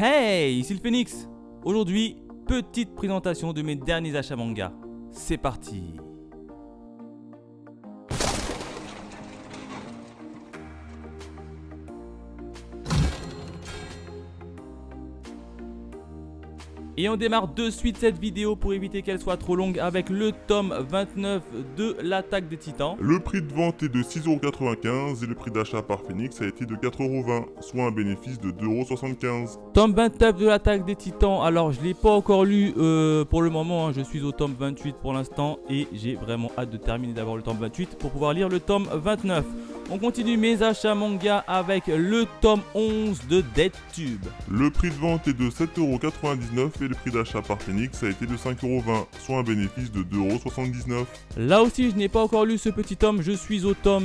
Hey, ici le Phoenix. Aujourd'hui, petite présentation de mes derniers achats manga. C'est parti. Et on démarre de suite cette vidéo pour éviter qu'elle soit trop longue avec le tome 29 de l'attaque des titans. Le prix de vente est de 6,95€ et le prix d'achat par Phoenix a été de 4,20€, soit un bénéfice de 2,75€. Tome 29 de l'attaque des titans, alors je ne l'ai pas encore lu pour le moment, hein. Je suis au tome 28 pour l'instant et j'ai vraiment hâte de terminer d'avoir le tome 28 pour pouvoir lire le tome 29. On continue mes achats manga avec le tome 11 de DeadTube. Le prix de vente est de 7,99€ et le prix d'achat par Phoenix a été de 5,20€, soit un bénéfice de 2,79€. Là aussi je n'ai pas encore lu ce petit tome, je suis au tome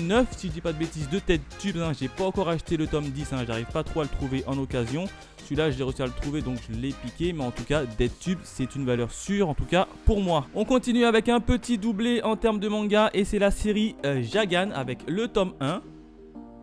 9 si je dis pas de bêtises de DeadTube, hein. J'ai pas encore acheté le tome 10, hein. J'arrive pas trop à le trouver en occasion. Celui-là j'ai réussi à le trouver donc je l'ai piqué, mais en tout cas DeadTube c'est une valeur sûre en tout cas pour moi. On continue avec un petit doublé en termes de manga et c'est la série Jagan avec le tome 1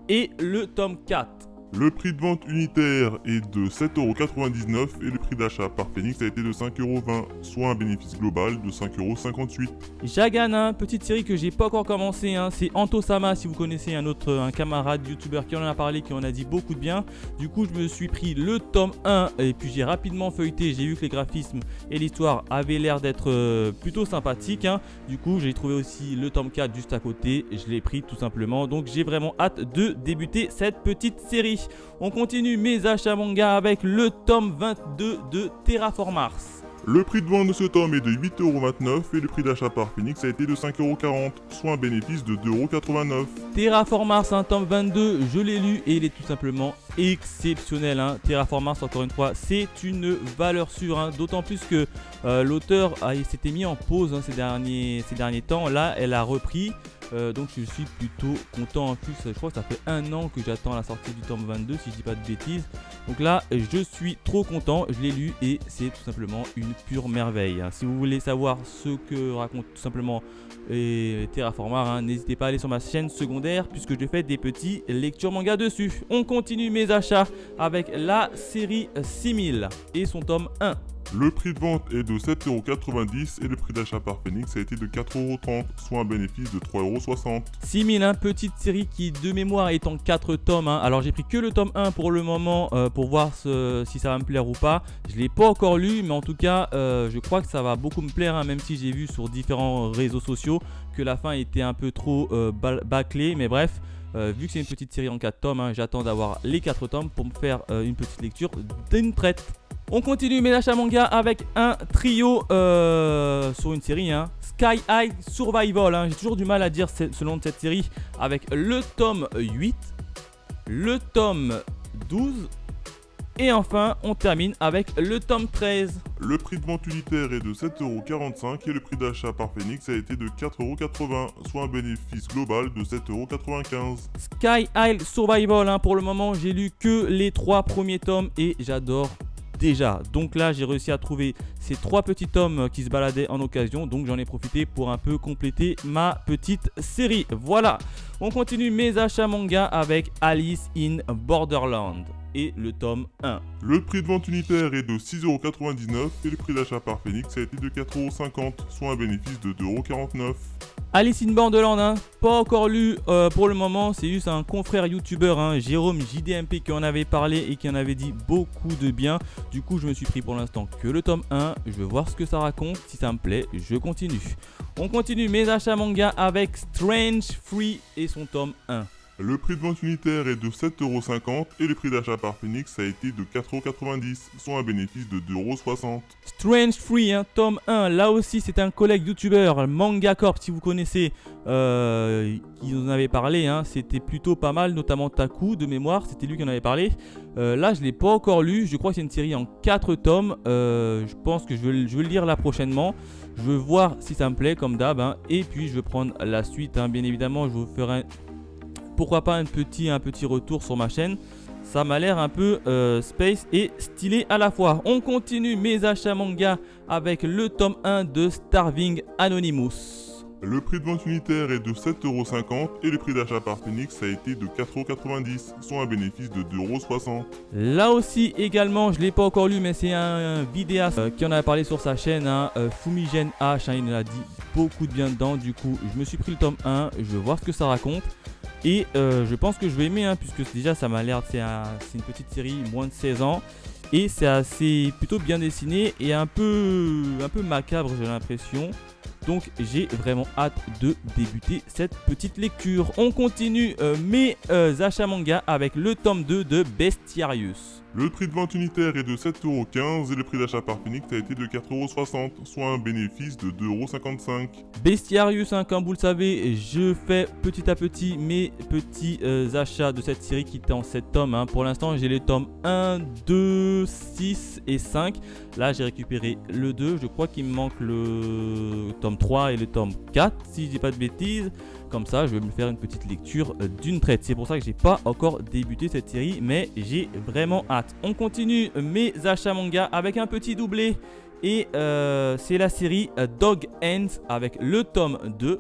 et le tome 4. Le prix de vente unitaire est de 7,99€ et le prix d'achat par Phoenix a été de 5,20€, soit un bénéfice global de 5,58€. Jagan, hein, petite série que j'ai pas encore commencé, hein, c'est Antosama si vous connaissez un camarade youtubeur qui en a parlé, qui en a dit beaucoup de bien. Du coup je me suis pris le tome 1 et puis j'ai rapidement feuilleté, j'ai vu que les graphismes et l'histoire avaient l'air d'être plutôt sympathiques, hein. Du coup j'ai trouvé aussi le tome 4 juste à côté, je l'ai pris tout simplement, donc j'ai vraiment hâte de débuter cette petite série. On continue mes achats manga avec le tome 22 de Terraform Mars. Le prix de vente de ce tome est de 8,29€ et le prix d'achat par Phoenix a été de 5,40€, soit un bénéfice de 2,89€. Terraform Mars, un tome 22, je l'ai lu et il est tout simplement exceptionnel, hein. Terraform Mars, encore une fois, c'est une valeur sûre, hein. D'autant plus que l'auteur s'était mis en pause, hein, ces derniers temps. Là, elle a repris. Donc je suis plutôt content. En plus je crois que ça fait 1 an que j'attends la sortie du tome 22 si je dis pas de bêtises. Donc là je suis trop content, je l'ai lu et c'est tout simplement une pure merveille, hein. Si vous voulez savoir ce que raconte tout simplement Terraform Mars, hein, n'hésitez pas à aller sur ma chaîne secondaire puisque je fais des petits lectures manga dessus. On continue mes achats avec la série 6000 et son tome 1. Le prix de vente est de 7,90€ et le prix d'achat par Phoenix a été de 4,30€, soit un bénéfice de 3,60€. 6000, hein, petite série qui de mémoire est en 4 tomes, hein. Alors j'ai pris que le tome 1 pour le moment pour voir si ça va me plaire ou pas. Je ne l'ai pas encore lu mais en tout cas je crois que ça va beaucoup me plaire, hein, même si j'ai vu sur différents réseaux sociaux que la fin était un peu trop bâclée, mais bref. Vu que c'est une petite série en 4 tomes, hein, j'attends d'avoir les 4 tomes pour me faire une petite lecture d'une traite. On continue mes achats manga avec un trio sur une série, hein, Sky High Survival, hein. J'ai toujours du mal à dire ce nom de cette série, avec le tome 8, le tome 12 et enfin on termine avec le tome 13. Le prix de vente unitaire est de 7,45€ et le prix d'achat par Phoenix a été de 4,80€, soit un bénéfice global de 7,95€. Sky High Survival, hein, pour le moment j'ai lu que les 3 premiers tomes et j'adore déjà. Donc là j'ai réussi à trouver ces 3 petits tomes qui se baladaient en occasion, donc j'en ai profité pour un peu compléter ma petite série. Voilà, on continue mes achats manga avec Alice in Borderland et le tome 1. Le prix de vente unitaire est de 6,99€ et le prix d'achat par Phoenix a été de 4,50€, soit un bénéfice de 2,49€. Alice in Borderland, hein, pas encore lu pour le moment, c'est juste un confrère youtubeur, hein, Jérôme JDMP, qui en avait parlé et qui en avait dit beaucoup de bien. Du coup je me suis pris pour l'instant que le tome 1, je veux voir ce que ça raconte, si ça me plaît je continue. On continue mes achats manga avec Strange Free et son tome 1. Le prix de vente unitaire est de 7,50€ et le prix d'achat par Phoenix a été de 4,90€, soit un bénéfice de 2,60€. Strange Free, hein, tome 1, là aussi c'est un collègue youtubeur, Manga Corp si vous connaissez, qui en avait parlé, hein. C'était plutôt pas mal, notamment Taku de mémoire, c'était lui qui en avait parlé. Là je ne l'ai pas encore lu, je crois que c'est une série en 4 tomes, je pense que je vais le lire là prochainement. Je veux voir si ça me plaît comme d'hab, hein, et puis je vais prendre la suite, hein. Bien évidemment je vous ferai pourquoi pas un petit retour sur ma chaîne. Ça m'a l'air un peu space et stylé à la fois. On continue mes achats manga avec le tome 1 de Starving Anonymous. Le prix de vente unitaire est de 7,50€ et le prix d'achat par Phoenix a été de 4,90€, soit un bénéfice de 2,60€. Là aussi également, je ne l'ai pas encore lu, mais c'est un vidéaste qui en a parlé sur sa chaîne, Fumigen H, il en a dit beaucoup de bien dedans. Du coup, je me suis pris le tome 1, je vais voir ce que ça raconte. Et je pense que je vais aimer, puisque déjà ça m'a l'air, c'est une petite série, moins de 16 ans. Et c'est assez plutôt bien dessiné et un peu macabre, j'ai l'impression. Donc j'ai vraiment hâte de débuter cette petite lecture. On continue mes achats manga avec le tome 2 de Bestiarius. Le prix de vente unitaire est de 7,15€ et le prix d'achat par Phoenix a été de 4,60€, soit un bénéfice de 2,55€. Bestiarius, comme vous le savez, je fais petit à petit mes petits achats de cette série qui est en 7 tomes. Pour l'instant, j'ai les tomes 1, 2, 6 et 5. Là, j'ai récupéré le 2. Je crois qu'il me manque le tome 3 et le tome 4, si je dis pas de bêtises. Comme ça, je vais me faire une petite lecture d'une traite. C'est pour ça que j'ai pas encore débuté cette série, mais j'ai vraiment hâte. On continue mes achats manga avec un petit doublé. Et c'est la série Dog Hands avec le tome 2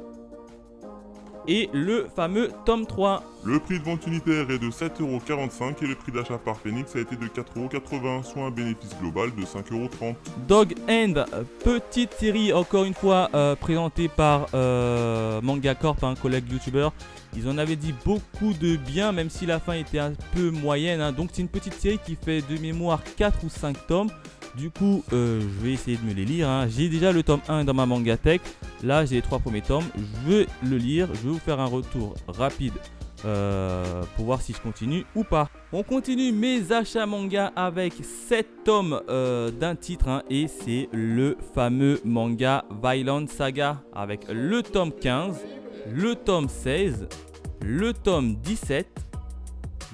et le fameux tome 3. Le prix de vente unitaire est de 7,45€ et le prix d'achat par Phoenix a été de 4,80€, soit un bénéfice global de 5,30€. Dog Hand, petite série encore une fois présentée par Manga Corp, un collègue youtubeur. Ils en avaient dit beaucoup de bien, même si la fin était un peu moyenne. Donc c'est une petite série qui fait de mémoire 4 ou 5 tomes. Du coup, je vais essayer de me les lire. J'ai déjà le tome 1 dans ma Mangatech. Là, j'ai les 3 premiers tomes. Je vais le lire. Je vais vous faire un retour rapide pour voir si je continue ou pas. On continue mes achats manga avec 7 tomes d'un titre. Et c'est le fameux manga Vinland Saga avec le tome 15, le tome 16, le tome 17,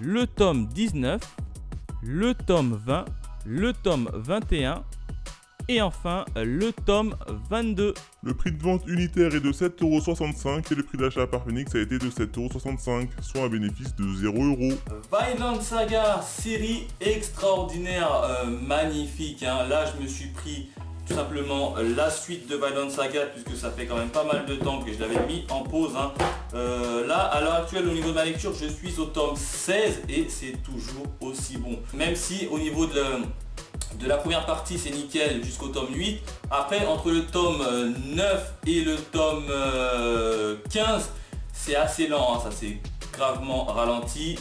le tome 19, le tome 20, le tome 21 et enfin le tome 22. Le prix de vente unitaire est de 7,65€ et le prix d'achat par Phoenix a été de 7,65€, soit un bénéfice de 0€. Vinland Saga, série extraordinaire, magnifique. Là, je me suis pris tout simplement la suite de Vinland Saga, puisque ça fait quand même pas mal de temps que je l'avais mis en pause. Là, à l'heure actuelle, au niveau de ma lecture, je suis au tome 16 et c'est toujours aussi bon. Même si au niveau de la première partie, c'est nickel jusqu'au tome 8. Après, entre le tome 9 et le tome 15, c'est assez lent. Ça s'est gravement ralenti.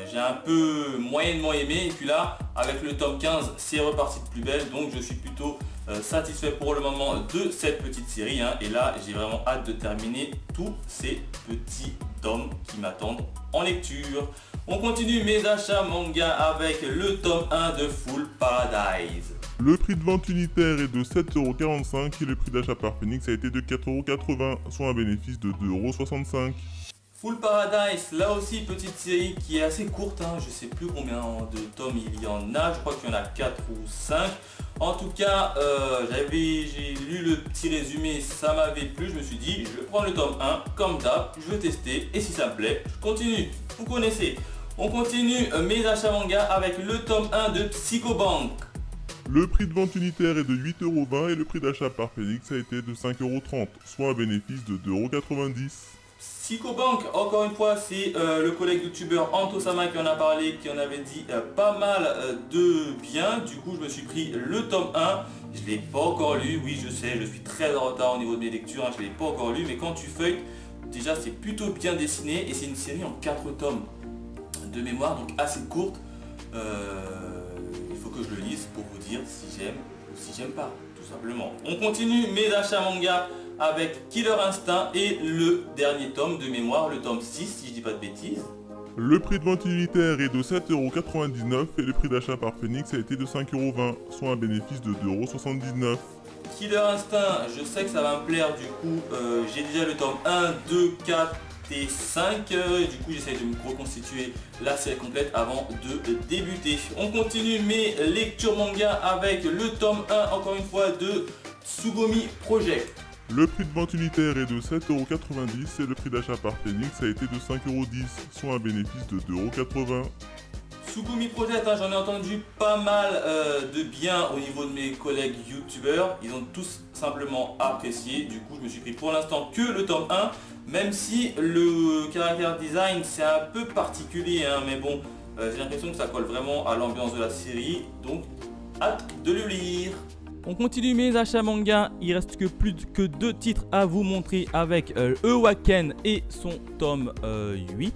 J'ai un peu moyennement aimé. Et puis là, avec le tome 15, c'est reparti de plus belle. Donc, je suis plutôt satisfait pour le moment de cette petite série. Et là, j'ai vraiment hâte de terminer tous ces petits tomes qui m'attendent en lecture. On continue mes achats manga avec le tome 1 de Full Paradise. Le prix de vente unitaire est de 7,45€ et le prix d'achat par Phoenix a été de 4,80€, soit un bénéfice de 2,65€. Full Paradise, là aussi petite série qui est assez courte, je sais plus combien de tomes il y en a, je crois qu'il y en a 4 ou 5. En tout cas, j'ai lu le petit résumé, ça m'avait plu, je me suis dit, je vais prendre le tome 1, comme d'hab, je vais tester, et si ça me plaît, je continue, vous connaissez. On continue mes achats manga avec le tome 1 de Psycho Bank. Le prix de vente unitaire est de 8,20€ et le prix d'achat par Phoenix a été de 5,30€, soit un bénéfice de 2,90€. Psycho Bank, encore une fois, c'est le collègue youtubeur Antosama qui en a parlé, qui en avait dit pas mal de bien. Du coup, je me suis pris le tome 1. Je ne l'ai pas encore lu. Oui, je sais, je suis très en retard au niveau de mes lectures. Je ne l'ai pas encore lu. Mais quand tu feuilles, déjà, c'est plutôt bien dessiné. Et c'est une série en 4 tomes de mémoire, donc assez courte. Il faut que je le lise pour vous dire si j'aime ou si j'aime pas, tout simplement. On continue mes achats manga avec Killer Instinct et le dernier tome de mémoire, le tome 6 si je dis pas de bêtises. Le prix de vente unitaire est de 7,99€ et le prix d'achat par Phoenix a été de 5,20€, soit un bénéfice de 2,79€. Killer Instinct, je sais que ça va me plaire, du coup j'ai déjà le tome 1, 2, 4 et 5, du coup j'essaie de me reconstituer la série complète avant de débuter. On continue mes lectures manga avec le tome 1 encore une fois de Tsugomi Project. Le prix de vente unitaire est de 7,90€ et le prix d'achat par Phoenix a été de 5,10€, soit un bénéfice de 2,80€. Tsugumi Project, hein, j'en ai entendu pas mal de bien au niveau de mes collègues youtubeurs. Ils ont tous simplement apprécié. Du coup, je me suis pris pour l'instant que le tome 1. Même si le caractère design c'est un peu particulier, hein, mais bon, j'ai l'impression que ça colle vraiment à l'ambiance de la série. Donc, hâte de le lire. On continue mes achats manga, il reste que plus que 2 titres à vous montrer avec Ewaken et son tome 8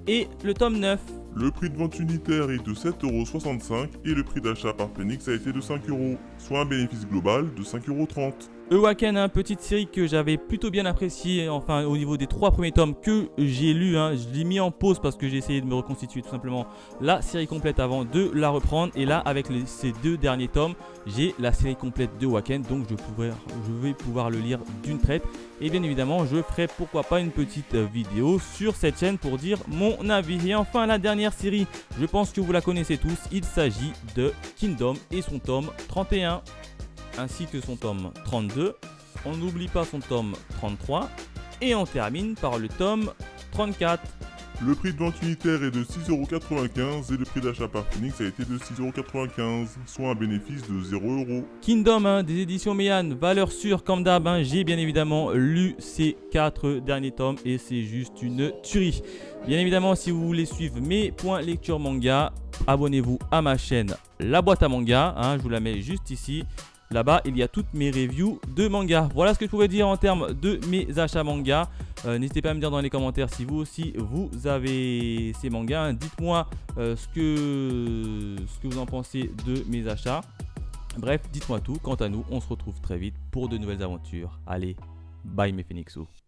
et le tome 9. Le prix de vente unitaire est de 7,65€ et le prix d'achat par Phoenix a été de 5€, soit un bénéfice global de 5,30€. Ewaken, une petite série que j'avais plutôt bien appréciée, enfin au niveau des 3 premiers tomes que j'ai lus, hein, je l'ai mis en pause parce que j'ai essayé de me reconstituer tout simplement la série complète avant de la reprendre. Et là avec ces 2 derniers tomes, j'ai la série complète de Ewaken, donc je vais pouvoir le lire d'une traite. Et bien évidemment je ferai pourquoi pas une petite vidéo sur cette chaîne pour dire mon avis. Et enfin la dernière série, je pense que vous la connaissez tous, il s'agit de Kingdom et son tome 31. Ainsi que son tome 32, on n'oublie pas son tome 33 et on termine par le tome 34. Le prix de vente unitaire est de 6,95€ et le prix d'achat par Phoenix a été de 6,95€, soit un bénéfice de 0€. Kingdom, des éditions Meian, valeur sûre comme d'hab, j'ai bien évidemment lu ces 4 derniers tomes et c'est juste une tuerie. Bien évidemment, si vous voulez suivre mes points lecture manga, abonnez-vous à ma chaîne La Boîte à Manga, je vous la mets juste ici. Là-bas, il y a toutes mes reviews de manga. Voilà ce que je pouvais dire en termes de mes achats manga. N'hésitez pas à me dire dans les commentaires si vous aussi vous avez ces mangas. Dites-moi ce que vous en pensez de mes achats. Bref, dites-moi tout. Quant à nous, on se retrouve très vite pour de nouvelles aventures. Allez, bye mes Phoenixos.